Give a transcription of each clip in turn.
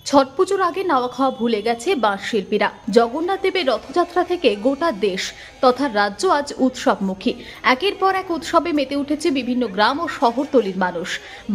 ছট পুজোর আগে নাওয়া খাওয়া ভুলে গেছে বাঁশ শিল্পীরা। জগন্নাথ দেবের রথযাত্রা থেকে গোটা দেশ তথা রাজ্য আজ উৎসবমুখী। একের পর এক উৎসবে মেতে উঠেছে বিভিন্ন গ্রাম ও শহরতলির মানুষ।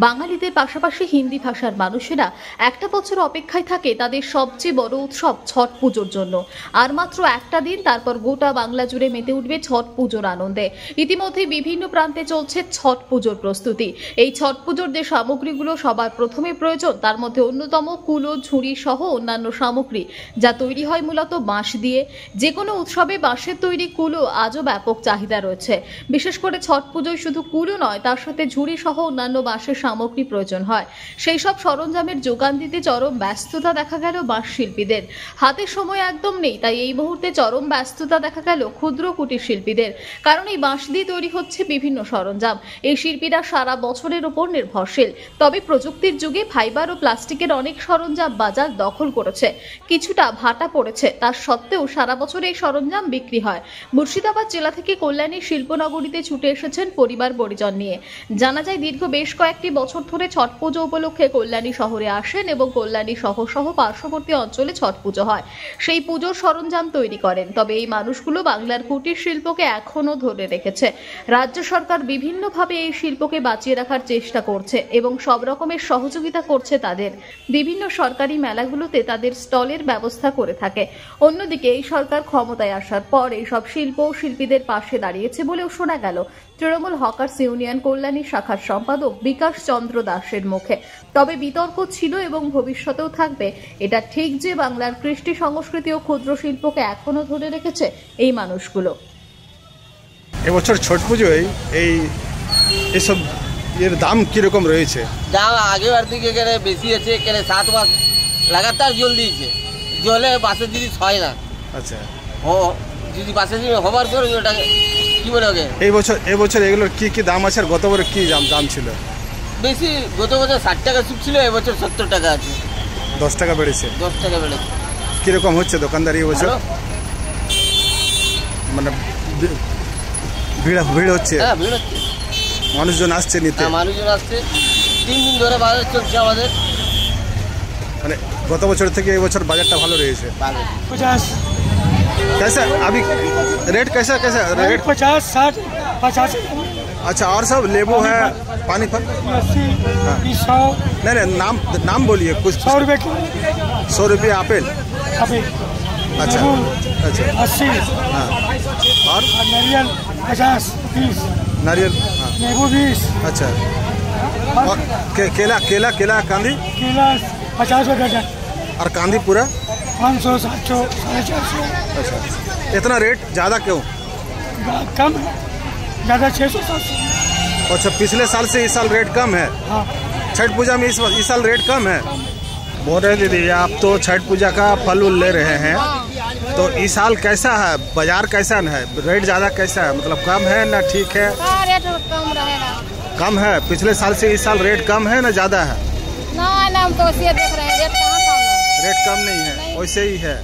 বাঙালিদের পাশাপাশি হিন্দি ভাষার মানুষেরা একটা বছর অপেক্ষায় থাকে তাদের সবচেয়ে বড় উৎসব ছট পুজোর জন্য। আর মাত্র একটা দিন, তারপর গোটা বাংলা জুড়ে মেতে উঠবে ছট পুজোর আনন্দে। ইতিমধ্যে বিভিন্ন প্রান্তে চলছে ছট পুজোর প্রস্তুতি। এই ছট পুজোর যে সামগ্রীগুলো সবার প্রথমে প্রয়োজন, তার মধ্যে অন্যতম কুলো, ঝুড়ি সহ অন্যান্য সামগ্রী, যা তৈরি হয় মূলত বাঁশ দিয়ে। যে কোনো উৎসবে বাঁশের তৈরি কুলো আজও ব্যাপক চাহিদা রয়েছে। বিশেষ করে ছট পুজোয় শুধু কুলো নয়, তার সাথে ঝুড়ি সহ অন্যান্য বাঁশের সামগ্রী প্রয়োজন হয়। সেই সব সরঞ্জামের যোগান দিতে চরম ব্যস্ততা দেখা গেল বাঁশ শিল্পীদের। হাতে সময় একদম নেই, তাই এই মুহূর্তে চরম ব্যস্ততা দেখা গেল ক্ষুদ্র কুটির শিল্পীদের। কারণ এই বাঁশ দিয়ে তৈরি হচ্ছে বিভিন্ন সরঞ্জাম। এই শিল্পীরা সারা বছরের উপর নির্ভরশীল। তবে প্রযুক্তির যুগে ফাইবার ও প্লাস্টিকের অনেক সরঞ্জাম বাজার দখল করেছে, কিছুটা ভাটা পড়েছে। তার সত্ত্বেও সারা বছর এই সরঞ্জাম বিক্রি হয়। মুর্শিদাবাদ জেলা থেকে কল্যাণী শিল্পনগরীতে ছুটে এসেছেন পরিবার পরিজন নিয়ে। জানা যায়, দীর্ঘ বেশ কয়েকটি বছর ধরে ছট পুজো উপলক্ষে কল্যাণী শহরে আসেন এবং কল্যাণী শহর সহ পার্শ্ববর্তী অঞ্চলে ছট পুজো হয়। সেই পুজোর সরঞ্জাম তৈরি করেন। তবে এই মানুষগুলো বাংলার কুটির শিল্পকে এখনো ধরে রেখেছে। রাজ্য সরকার বিভিন্নভাবে এই শিল্পকে বাঁচিয়ে রাখার চেষ্টা করছে এবং সব রকমের সহযোগিতা করছে তাদের। বিভিন্ন সরকারি মেলাগুলোতে তাদের স্টলের ব্যবস্থা করে থাকে। অন্যদিকে এই সরকার ক্ষমতায় আসার পর এইসব শিল্প ও শিল্পীদের পাশে দাঁড়িয়েছে বলেও শোনা গেল তৃণমূল হকার্স ইউনিয়ন কল্যাণী শাখার সম্পাদক বিকাশ চন্দ্র দাসের মুখে। তবে বিতর্ক ছিল এবং ভবিষ্যতেও থাকবে। এটা ঠিক যে বাংলার কৃষ্টি সংস্কৃতি ও ক্ষুদ্র শিল্পকে এখনো ধরে রেখেছে এই মানুষগুলো। এবছর ছট পুজোয় এইসব এর দাম কিরকম রয়েছে? দাম আগেবার দিকে এখানে বেশি আছে। এখানে 7 মাস লাগাতার জল দিয়েছে, জলে বাসের জিনিস হয় না। আচ্ছা, ও যদি বাসের জিনিস হবার পর ওটাকে কি বলে ওকে এবছর এগুলোর কি দাম আছে আর গত বছর কি দাম ছিল? বেশি, গত বছর 60 টাকা সুপ ছিল, এবছর 70 টাকা আছে। 10 টাকা বেড়েছে। 10 টাকা বেড়েছে। কিরকম হচ্ছে দোকানদারি এবছর? মানে ভিড় হচ্ছে? হ্যাঁ, ভিড় হচ্ছে, মানুষজন আসছে নিতে। মানুষজন আসছে। 3 দিন ধরে বাজার চলছে আমাদের। মানে গত বছর থেকে এবছর বাজারটা ভালো রয়েছে। 50 कैसा अभी रेट कैसा रेट? 50 60 50। अच्छा, और सब लेबू है, पानी फल 80 100। नहीं, नाम बोलिए कुछ। 100 रुपये किलो। 100 रुपये एप्पल। अच्छा 80। हाँ, और नारियल 50 20। नारियल, हाँ, नींबू 20। अच्छा, और केला कांदी? केला 50 रुपये दर्जन। और कांदी पूरा 500 700 450। अच्छा, इतना रेट ज़्यादा क्यों? कम है, ज़्यादा 600 700। अच्छा, पिछले साल से इस साल रेट कम है? हाँ, छठ पूजा में इस साल रेट कम है। बोल रहे दीदी, आप तो छठ पूजा का फल ले रहे हैं, तो इस साल कैसा है बाजार, कैसा है रेट? ज़्यादा कैसा है, मतलब कम है ना ठीक है? रेट कम रहेगा। कम है? पिछले साल से इस साल रेट कम है ना ज़्यादा है? ना, हम तो वैसे देख रहे हैं, रेट कहाँ कम है। रेट कम नहीं है, वैसे ही है।